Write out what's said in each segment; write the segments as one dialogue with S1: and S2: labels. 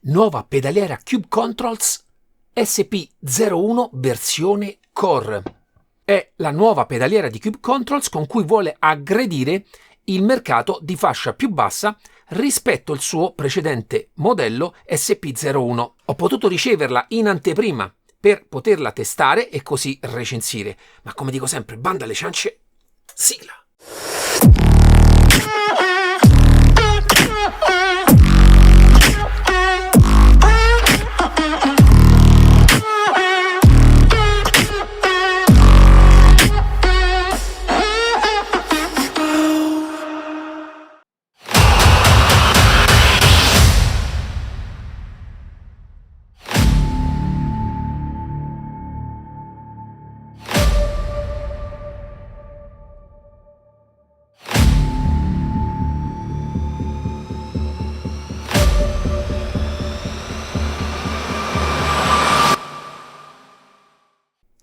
S1: nuova pedaliera Cube Controls SP01 versione Core. È la nuova pedaliera di Cube Controls con cui vuole aggredire il mercato di fascia più bassa rispetto al suo precedente modello SP01. Ho potuto riceverla in anteprima per poterla testare e così recensire. Ma come dico sempre, banda alle ciance, sigla!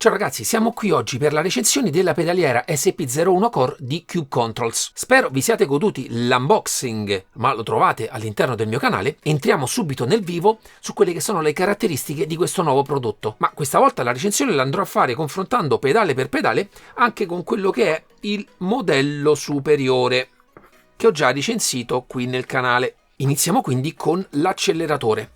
S1: Ciao ragazzi, siamo qui oggi per la recensione della pedaliera SP01 Core di Cube Controls. Spero vi siate goduti l'unboxing, ma lo trovate all'interno del mio canale. Entriamo subito nel vivo su quelle che sono le caratteristiche di questo nuovo prodotto. Ma questa volta la recensione la andrò a fare confrontando pedale per pedale anche con quello che è il modello superiore, che ho già recensito qui nel canale. Iniziamo quindi con l'acceleratore.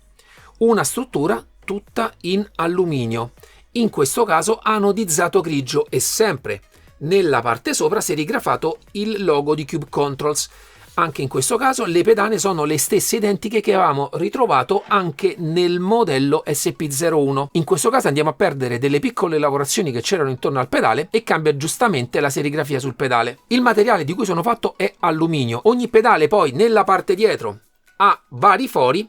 S1: Una struttura tutta in alluminio. In questo caso anodizzato grigio e sempre nella parte sopra serigrafato il logo di Cube Controls. Anche in questo caso le pedane sono le stesse identiche che avevamo ritrovato anche nel modello SP01. In questo caso andiamo a perdere delle piccole lavorazioni che c'erano intorno al pedale e cambia giustamente la serigrafia sul pedale. Il materiale di cui sono fatto è alluminio. Ogni pedale poi nella parte dietro ha vari fori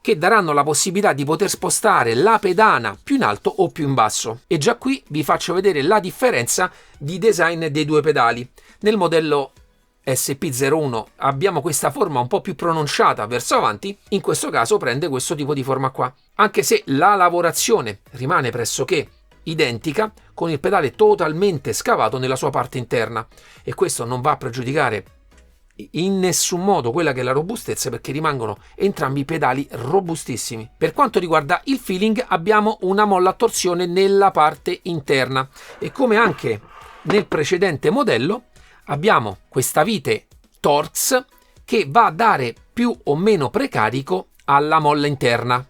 S1: che daranno la possibilità di poter spostare la pedana più in alto o più in basso. E già qui vi faccio vedere la differenza di design dei due pedali. Nel modello SP01 abbiamo questa forma un po' più pronunciata verso avanti, in questo caso prende questo tipo di forma qua. Anche se la lavorazione rimane pressoché identica, con il pedale totalmente scavato nella sua parte interna. E questo non va a pregiudicare in nessun modo quella che è la robustezza, perché rimangono entrambi i pedali robustissimi. Per quanto riguarda il feeling abbiamo una molla a torsione nella parte interna e come anche nel precedente modello abbiamo questa vite Torx che va a dare più o meno precarico alla molla interna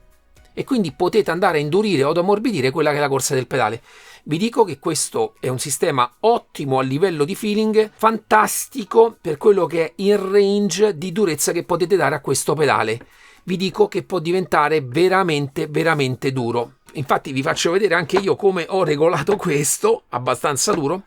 S1: e quindi potete andare a indurire o ad ammorbidire quella che è la corsa del pedale. Vi dico che questo è un sistema ottimo a livello di feeling, fantastico per quello che è il range di durezza che potete dare a questo pedale. Vi dico che può diventare veramente duro. Infatti vi faccio vedere anche io come ho regolato questo, abbastanza duro,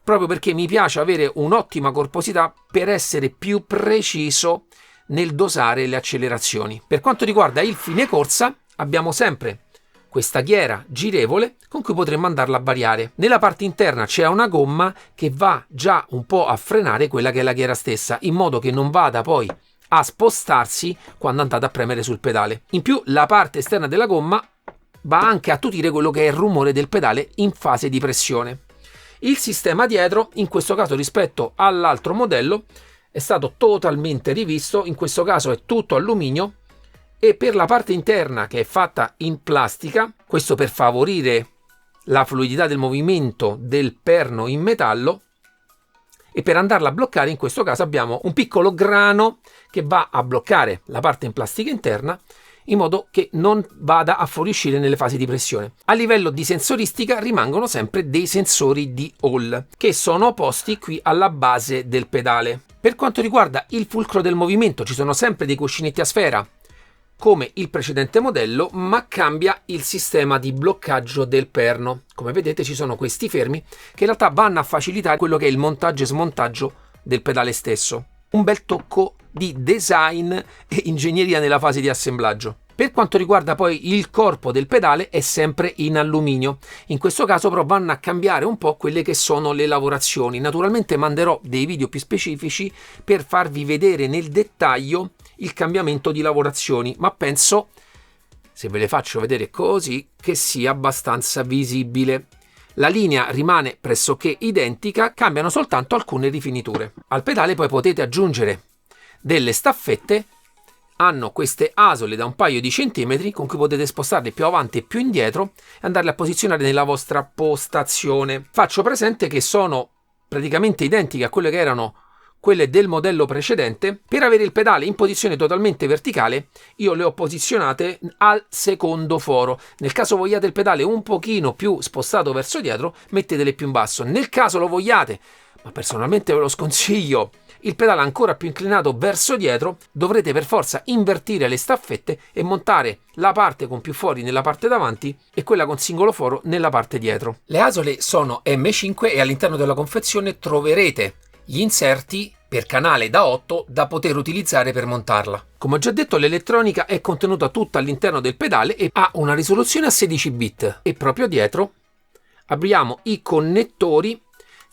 S1: proprio perché mi piace avere un'ottima corposità per essere più preciso nel dosare le accelerazioni. Per quanto riguarda il fine corsa abbiamo sempre questa ghiera girevole con cui potremmo andarla a variare. Nella parte interna c'è una gomma che va già un po' a frenare quella che è la ghiera stessa, in modo che non vada poi a spostarsi quando andate a premere sul pedale. In più la parte esterna della gomma va anche a attutire quello che è il rumore del pedale in fase di pressione. Il sistema dietro, in questo caso rispetto all'altro modello, è stato totalmente rivisto. In questo caso è tutto alluminio. E per la parte interna, che è fatta in plastica, questo per favorire la fluidità del movimento del perno in metallo, e per andarla a bloccare in questo caso abbiamo un piccolo grano che va a bloccare la parte in plastica interna in modo che non vada a fuoriuscire nelle fasi di pressione. A livello di sensoristica rimangono sempre dei sensori di Hall che sono posti qui alla base del pedale. Per quanto riguarda il fulcro del movimento ci sono sempre dei cuscinetti a sfera come il precedente modello, ma cambia il sistema di bloccaggio del perno. Come vedete ci sono questi fermi che in realtà vanno a facilitare quello che è il montaggio e smontaggio del pedale stesso. Un bel tocco di design e ingegneria nella fase di assemblaggio. Per quanto riguarda poi il corpo del pedale è sempre in alluminio. In questo caso però vanno a cambiare un po' quelle che sono le lavorazioni. Naturalmente manderò dei video più specifici per farvi vedere nel dettaglio il cambiamento di lavorazioni, ma penso, se ve le faccio vedere così, che sia abbastanza visibile. La linea rimane pressoché identica, cambiano soltanto alcune rifiniture. Al pedale poi potete aggiungere delle staffette hanno queste asole da un paio di centimetri con cui potete spostarle più avanti e più indietro e andarle a posizionare nella vostra postazione. Faccio presente che sono praticamente identiche a quelle che erano quelle del modello precedente. Per avere il pedale in posizione totalmente verticale io le ho posizionate al secondo foro. Nel caso vogliate il pedale un pochino più spostato verso dietro, mettetele più in basso. Nel caso lo vogliate, ma personalmente ve lo sconsiglio, il pedale ancora più inclinato verso dietro, dovrete per forza invertire le staffette e montare la parte con più fori nella parte davanti e quella con singolo foro nella parte dietro. Le asole sono M5 e all'interno della confezione troverete gli inserti per canale da 8 da poter utilizzare per montarla. Come ho già detto, l'elettronica è contenuta tutta all'interno del pedale e ha una risoluzione a 16 bit e proprio dietro abbiamo i connettori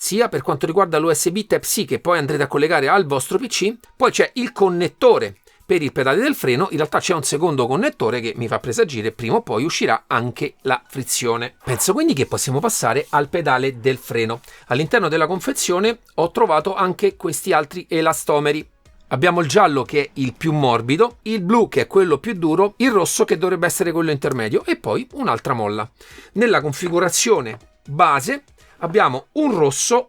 S1: sia per quanto riguarda l'USB Type-C che poi andrete a collegare al vostro PC, poi c'è il connettore per il pedale del freno, in realtà c'è un secondo connettore che mi fa presagire prima o poi uscirà anche la frizione. Penso quindi che possiamo passare al pedale del freno. All'interno della confezione ho trovato anche questi altri elastomeri. Abbiamo il giallo che è il più morbido, il blu che è quello più duro, il rosso che dovrebbe essere quello intermedio e poi un'altra molla. Nella configurazione base abbiamo un rosso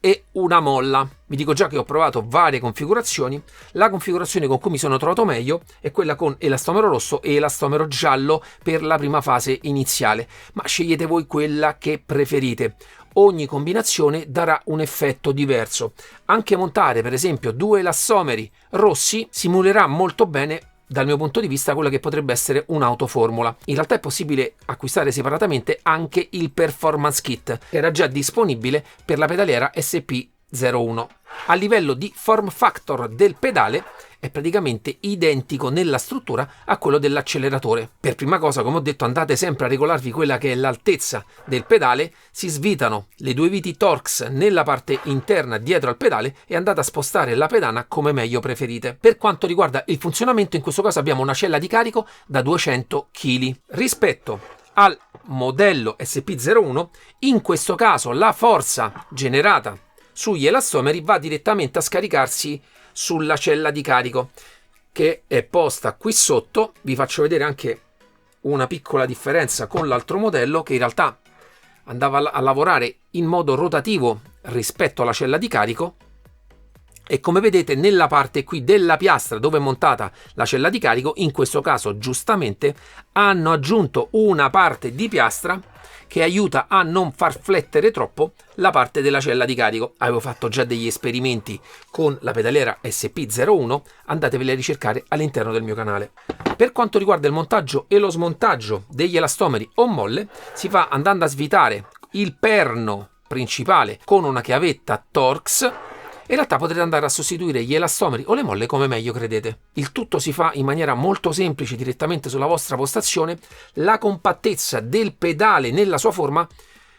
S1: e una molla. Vi dico già che ho provato varie configurazioni. La configurazione con cui mi sono trovato meglio è quella con elastomero rosso e elastomero giallo per la prima fase iniziale, ma scegliete voi quella che preferite. Ogni combinazione darà un effetto diverso. Anche montare per esempio due elastomeri rossi simulerà molto bene dal mio punto di vista quella che potrebbe essere un'autoformula. In realtà è possibile acquistare separatamente anche il Performance Kit, che era già disponibile per la pedaliera SP01. A livello di form factor del pedale è praticamente identico nella struttura a quello dell'acceleratore. Per prima cosa, come ho detto, andate sempre a regolarvi quella che è l'altezza del pedale, si svitano le due viti Torx nella parte interna dietro al pedale e andate a spostare la pedana come meglio preferite. Per quanto riguarda il funzionamento, in questo caso abbiamo una cella di carico da 200 kg. Rispetto al modello SP01, in questo caso la forza generata sugli elastomeri va direttamente a scaricarsi sulla cella di carico che è posta qui sotto. Vi faccio vedere anche una piccola differenza con l'altro modello che in realtà andava a lavorare in modo rotativo rispetto alla cella di carico e come vedete nella parte qui della piastra dove è montata la cella di carico, in questo caso giustamente hanno aggiunto una parte di piastra che aiuta a non far flettere troppo la parte della cella di carico. Avevo fatto già degli esperimenti con la pedaliera SP01, andateveli a ricercare all'interno del mio canale. Per quanto riguarda il montaggio e lo smontaggio degli elastomeri o molle, si fa andando a svitare il perno principale con una chiavetta Torx. In realtà potrete andare a sostituire gli elastomeri o le molle come meglio credete. Il tutto si fa in maniera molto semplice direttamente sulla vostra postazione. La compattezza del pedale nella sua forma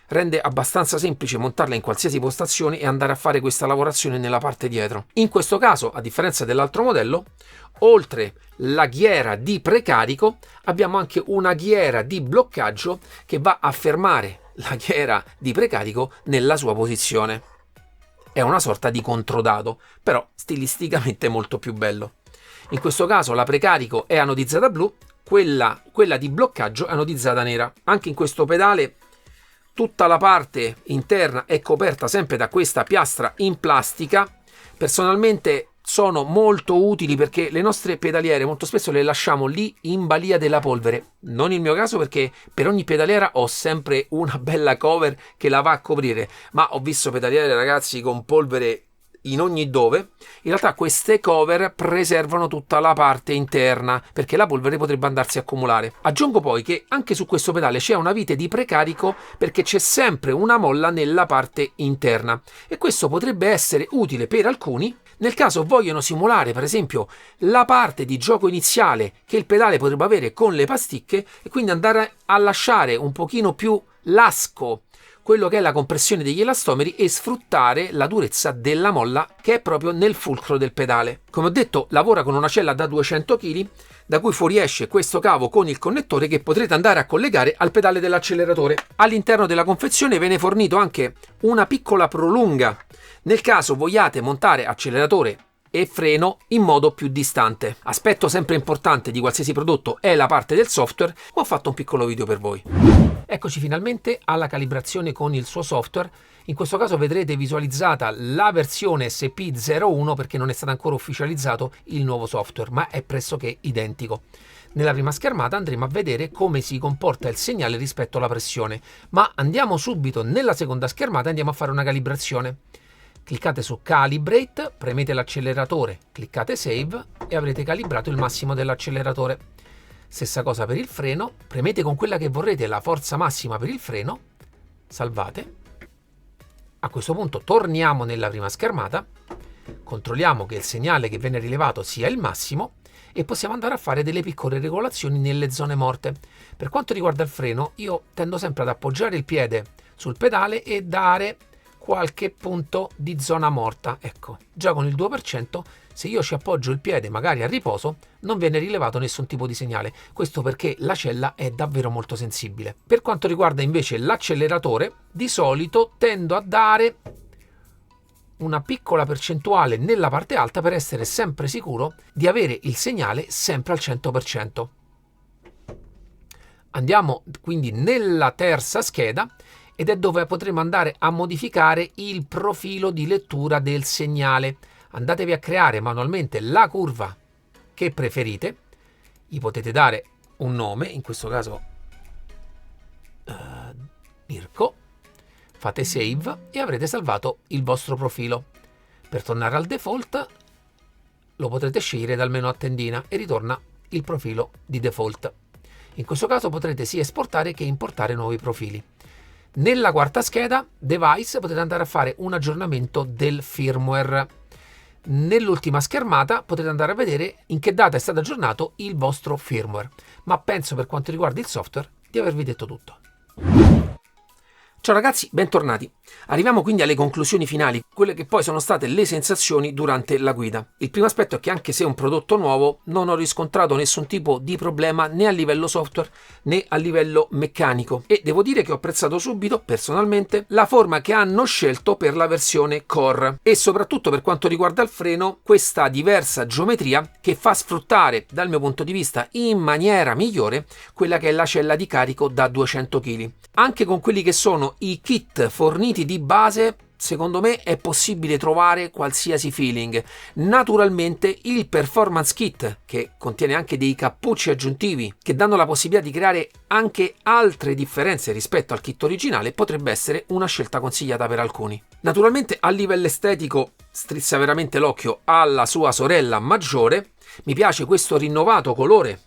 S1: rende abbastanza semplice montarla in qualsiasi postazione e andare a fare questa lavorazione nella parte dietro. In questo caso, a differenza dell'altro modello, oltre la ghiera di precarico abbiamo anche una ghiera di bloccaggio che va a fermare la ghiera di precarico nella sua posizione. È una sorta di controdado, però stilisticamente molto più bello. In questo caso la precarico è anodizzata blu, quella di bloccaggio è anodizzata nera. Anche in questo pedale tutta la parte interna è coperta sempre da questa piastra in plastica. Personalmente sono molto utili perché le nostre pedaliere molto spesso le lasciamo lì in balia della polvere. Non il mio caso perché per ogni pedaliera ho sempre una bella cover che la va a coprire, ma ho visto pedaliere ragazzi con polvere in ogni dove. In realtà queste cover preservano tutta la parte interna perché la polvere potrebbe andarsi a accumulare. Aggiungo poi che anche su questo pedale c'è una vite di precarico perché c'è sempre una molla nella parte interna e questo potrebbe essere utile per alcuni nel caso vogliono simulare per esempio la parte di gioco iniziale che il pedale potrebbe avere con le pasticche e quindi andare a lasciare un pochino più lasco quello che è la compressione degli elastomeri e sfruttare la durezza della molla che è proprio nel fulcro del pedale. Come ho detto, lavora con una cella da 200 kg da cui fuoriesce questo cavo con il connettore che potrete andare a collegare al pedale dell'acceleratore. All'interno della confezione viene fornito anche una piccola prolunga nel caso vogliate montare acceleratore e freno in modo più distante. Aspetto sempre importante di qualsiasi prodotto è la parte del software, ma ho fatto un piccolo video per voi. Eccoci finalmente alla calibrazione con il suo software. In questo caso vedrete visualizzata la versione SP01 perché non è stato ancora ufficializzato il nuovo software, ma è pressoché identico. Nella prima schermata andremo a vedere come si comporta il segnale rispetto alla pressione, ma andiamo subito nella seconda schermata e andiamo a fare una calibrazione. Cliccate su Calibrate, premete l'acceleratore, cliccate Save e avrete calibrato il massimo dell'acceleratore. Stessa cosa per il freno, premete con quella che vorrete la forza massima per il freno, salvate. A questo punto torniamo nella prima schermata, controlliamo che il segnale che viene rilevato sia il massimo e possiamo andare a fare delle piccole regolazioni nelle zone morte. Per quanto riguarda il freno, io tendo sempre ad appoggiare il piede sul pedale e dare qualche punto di zona morta. Ecco, già con il 2%, se io ci appoggio il piede magari a riposo, non viene rilevato nessun tipo di segnale. Questo perché la cella è davvero molto sensibile. Per quanto riguarda invece l'acceleratore, di solito tendo a dare una piccola percentuale nella parte alta per essere sempre sicuro di avere il segnale sempre al 100%. Andiamo quindi nella terza scheda ed è dove potremo andare a modificare il profilo di lettura del segnale. Andatevi a creare manualmente la curva che preferite, gli potete dare un nome, in questo caso Mirko, fate Save e avrete salvato il vostro profilo. Per tornare al default lo potrete scegliere dal menu a tendina e ritorna il profilo di default. In questo caso potrete sia esportare che importare nuovi profili. Nella quarta scheda, Device, potete andare a fare un aggiornamento del firmware. Nell'ultima schermata potete andare a vedere in che data è stato aggiornato il vostro firmware. Ma penso, per quanto riguarda il software, di avervi detto tutto. Ciao ragazzi, bentornati. Arriviamo quindi alle conclusioni finali, quelle che poi sono state le sensazioni durante la guida. Il primo aspetto è che anche se è un prodotto nuovo, non ho riscontrato nessun tipo di problema né a livello software né a livello meccanico e devo dire che ho apprezzato subito, personalmente, la forma che hanno scelto per la versione Core e soprattutto per quanto riguarda il freno, questa diversa geometria che fa sfruttare, dal mio punto di vista, in maniera migliore quella che è la cella di carico da 200 kg. Anche con quelli che sono i kit forniti di base, secondo me è possibile trovare qualsiasi feeling. Naturalmente il Performance Kit, che contiene anche dei cappucci aggiuntivi che danno la possibilità di creare anche altre differenze rispetto al kit originale, potrebbe essere una scelta consigliata per alcuni. Naturalmente a livello estetico strizza veramente l'occhio alla sua sorella maggiore. Mi piace questo rinnovato colore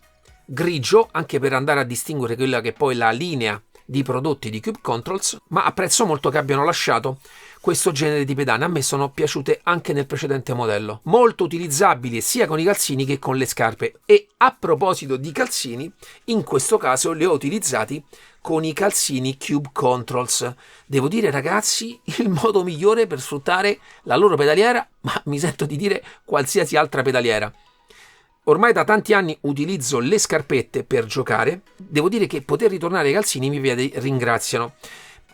S1: grigio, anche per andare a distinguere quella che è poi la linea di prodotti di Cube Controls, ma apprezzo molto che abbiano lasciato questo genere di pedane. A me sono piaciute anche nel precedente modello, molto utilizzabili sia con i calzini che con le scarpe. E a proposito di calzini, in questo caso li ho utilizzati con i calzini Cube Controls. Devo dire ragazzi, il modo migliore per sfruttare la loro pedaliera, ma mi sento di dire qualsiasi altra pedaliera. Ormai da tanti anni utilizzo le scarpette per giocare, devo dire che poter ritornare ai calzini i miei piedi ringraziano.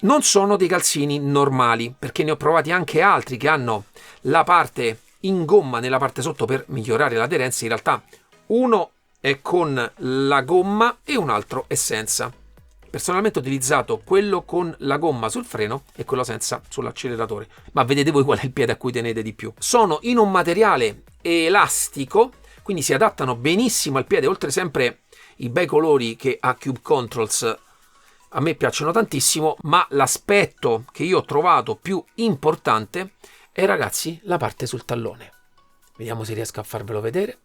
S1: Non sono dei calzini normali, perché ne ho provati anche altri che hanno la parte in gomma nella parte sotto per migliorare l'aderenza. In realtà uno è con la gomma e un altro è senza. Personalmente ho utilizzato quello con la gomma sul freno e quello senza sull'acceleratore, ma vedete voi qual è il piede a cui tenete di più. Sono in un materiale elastico, quindi si adattano benissimo al piede, oltre sempre i bei colori che ha Cube Controls a me piacciono tantissimo, ma l'aspetto che io ho trovato più importante è, ragazzi, la parte sul tallone. Vediamo se riesco a farvelo vedere.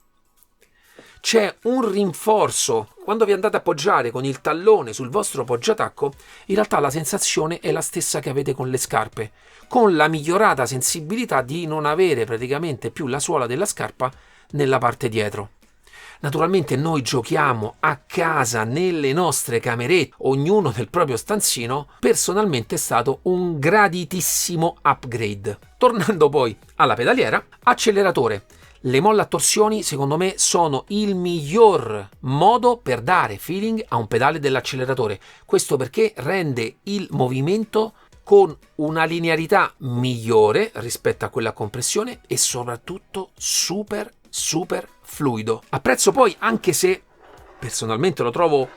S1: C'è un rinforzo, quando vi andate a appoggiare con il tallone sul vostro poggiatacco, in realtà la sensazione è la stessa che avete con le scarpe, con la migliorata sensibilità di non avere praticamente più la suola della scarpa nella parte dietro. Naturalmente noi giochiamo a casa nelle nostre camerette, ognuno nel proprio stanzino. Personalmente è stato un graditissimo upgrade. Tornando poi alla pedaliera, acceleratore. Le molle a torsioni secondo me sono il miglior modo per dare feeling a un pedale dell'acceleratore. Questo perché rende il movimento con una linearità migliore rispetto a quella a compressione e soprattutto super fluido. Apprezzo poi, anche se personalmente lo trovo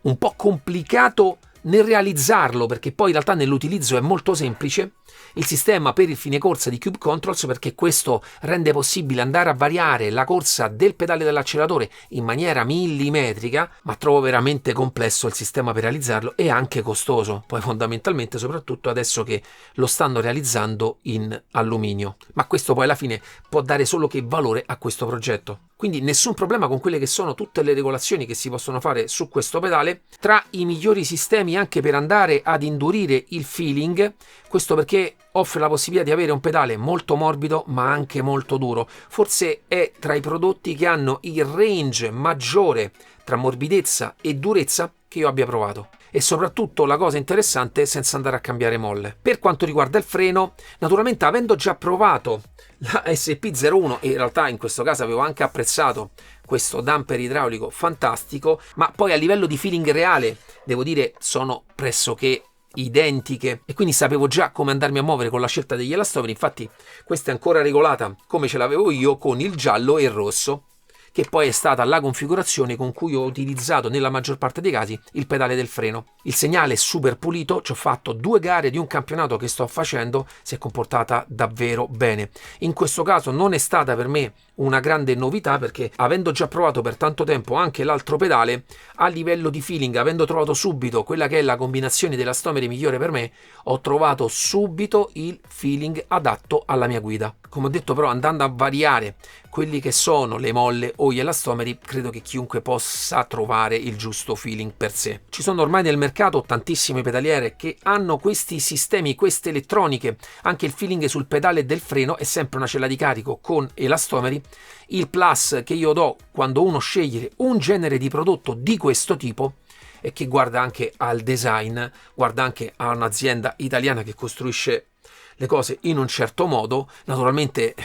S1: un po' complicato nel realizzarlo, perché poi in realtà nell'utilizzo è molto semplice, il sistema per il fine corsa di Cube Controls, perché questo rende possibile andare a variare la corsa del pedale dell'acceleratore in maniera millimetrica, ma trovo veramente complesso il sistema per realizzarlo e anche costoso, poi fondamentalmente soprattutto adesso che lo stanno realizzando in alluminio, ma questo poi alla fine può dare solo che valore a questo progetto. Quindi nessun problema con quelle che sono tutte le regolazioni che si possono fare su questo pedale, tra i migliori sistemi anche per andare ad indurire il feeling, questo perché offre la possibilità di avere un pedale molto morbido ma anche molto duro. Forse è tra i prodotti che hanno il range maggiore tra morbidezza e durezza che io abbia provato. E soprattutto la cosa interessante, senza andare a cambiare molle. Per quanto riguarda il freno, naturalmente avendo già provato la SP01 e in realtà in questo caso avevo anche apprezzato questo damper idraulico fantastico, ma poi a livello di feeling reale devo dire sono pressoché identiche e quindi sapevo già come andarmi a muovere con la scelta degli elastomeri. Infatti questa è ancora regolata come ce l'avevo io, con il giallo e il rosso, che poi è stata la configurazione con cui ho utilizzato nella maggior parte dei casi il pedale del freno. Il segnale è super pulito, ci ho fatto 2 gare di un campionato che sto facendo, si è comportata davvero bene. In questo caso non è stata per me una grande novità, perché avendo già provato per tanto tempo anche l'altro pedale, a livello di feeling, avendo trovato subito quella che è la combinazione di elastomeri migliore per me, ho trovato subito il feeling adatto alla mia guida. Come ho detto però, andando a variare quelli che sono le molle o gli elastomeri, credo che chiunque possa trovare il giusto feeling per sé. Ci sono ormai nel mercato tantissime pedaliere che hanno questi sistemi, queste elettroniche. Anche il feeling sul pedale del freno è sempre una cella di carico con elastomeri. Il plus che io do quando uno sceglie un genere di prodotto di questo tipo è che guarda anche al design, guarda anche a un'azienda italiana che costruisce le cose in un certo modo. Naturalmente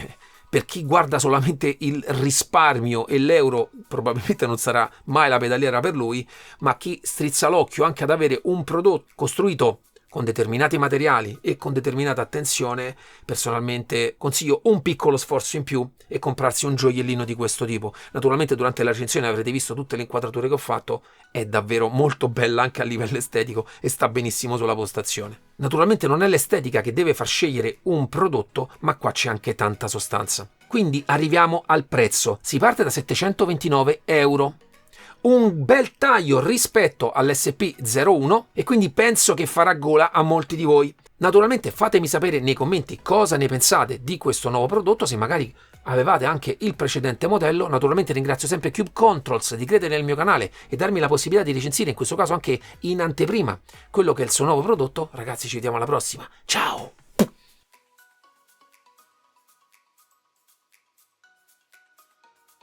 S1: per chi guarda solamente il risparmio e l'euro probabilmente non sarà mai la pedaliera per lui, ma chi strizza l'occhio anche ad avere un prodotto costruito con determinati materiali e con determinata attenzione, personalmente consiglio un piccolo sforzo in più e comprarsi un gioiellino di questo tipo. Naturalmente durante la recensione avrete visto tutte le inquadrature che ho fatto, è davvero molto bella anche a livello estetico e sta benissimo sulla postazione. Naturalmente non è l'estetica che deve far scegliere un prodotto, ma qua c'è anche tanta sostanza. Quindi arriviamo al prezzo, si parte da 729 euro. Un bel taglio rispetto all'SP01 e quindi penso che farà gola a molti di voi. Naturalmente fatemi sapere nei commenti cosa ne pensate di questo nuovo prodotto, se magari avevate anche il precedente modello. Naturalmente ringrazio sempre Cube Controls di credere nel mio canale e darmi la possibilità di recensire, in questo caso anche in anteprima, quello che è il suo nuovo prodotto. Ragazzi, ci vediamo alla prossima, ciao!